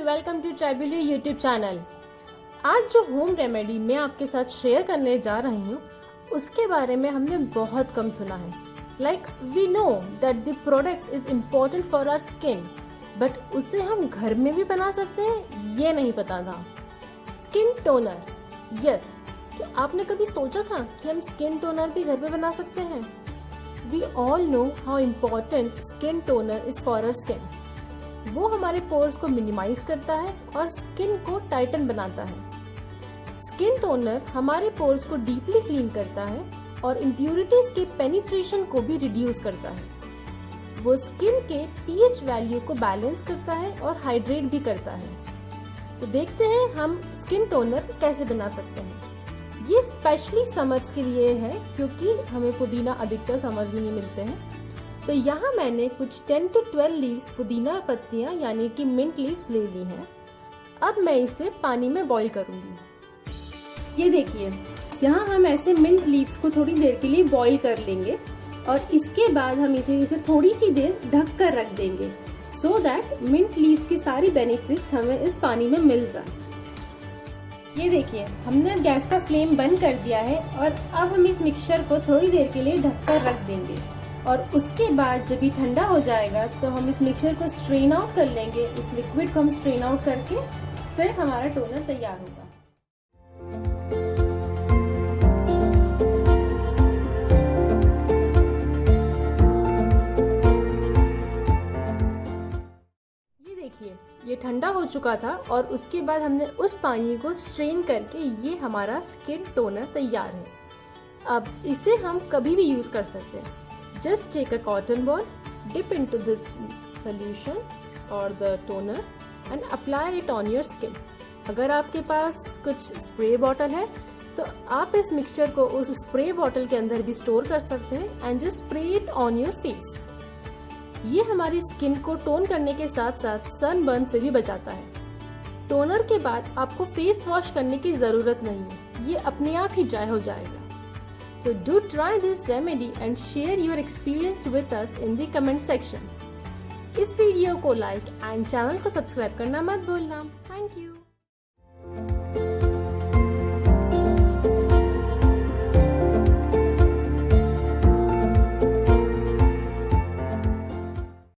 Welcome to ट्राइबुली YouTube channel. आज जो होम रेमेडी मैं आपके साथ शेयर करने जा रही हूँ उसके बारे में हमने बहुत कम सुना है। Like we know that the product is important for our skin, but उसे हम घर में भी बना सकते हैं ये नहीं पता था। स्किन टोनर, यस, क्या आपने कभी सोचा था कि हम स्किन टोनर भी घर पे बना सकते हैं? We all know how important skin toner is for our skin. वो हमारे पोर्स को मिनिमाइज करता है और स्किन को टाइटन बनाता है। स्किन टोनर हमारे पोर्स को डीपली क्लीन करता है और इम्प्यूरिटीज के पेनिट्रेशन को भी रिड्यूस करता है। वो स्किन के पीएच वैल्यू को बैलेंस करता है और हाइड्रेट भी करता है। तो देखते हैं हम स्किन टोनर कैसे बना सकते हैं। ये स्पेशली समर्स के लिए है क्योंकि हमें पुदीना अधिकतर समर्स में नहीं मिलते हैं। तो यहाँ मैंने कुछ 10 to 12 लीव्स पुदीना पत्तियाँ यानी कि मिंट लीव्स ले ली हैं। अब मैं इसे पानी में बॉईल करूँगी। ये देखिए, यहाँ हम ऐसे मिंट लीव्स को थोड़ी देर के लिए बॉईल कर लेंगे और इसके बाद हम इसे थोड़ी सी देर ढक कर रख देंगे सो दैट मिंट लीव्स की सारी बेनिफिट्स हमें इस पानी में मिल जाए। ये देखिए, हमने गैस का फ्लेम बंद कर दिया है और अब हम इस मिक्सचर को थोड़ी देर के लिए ढक कर रख देंगे और उसके बाद जब ये ठंडा हो जाएगा तो हम इस मिक्सचर को स्ट्रेन आउट कर लेंगे। इस लिक्विड को हम स्ट्रेन आउट करके फिर हमारा टोनर तैयार होगा। ये देखिए, ये ठंडा हो चुका था और उसके बाद हमने उस पानी को स्ट्रेन करके ये हमारा स्किन टोनर तैयार है। अब इसे हम कभी भी यूज कर सकते हैं। Just take a cotton ball, dip into this solution or the toner and apply it on your skin. अगर आपके पास कुछ स्प्रे बॉटल है तो आप इस मिक्सचर को उस स्प्रे बॉटल के अंदर भी स्टोर कर सकते हैं and just spray it on your face. ये हमारी स्किन को टोन करने के साथ साथ सनबर्न से भी बचाता है। टोनर के बाद आपको फेस वॉश करने की जरूरत नहीं है, ये अपने आप ही ड्राई हो जाएगा। So do try this remedy and share your experience with us in the comment section. इस वीडियो को लाइक एंड चैनल को सब्सक्राइब करना मत भूलना। Thank you.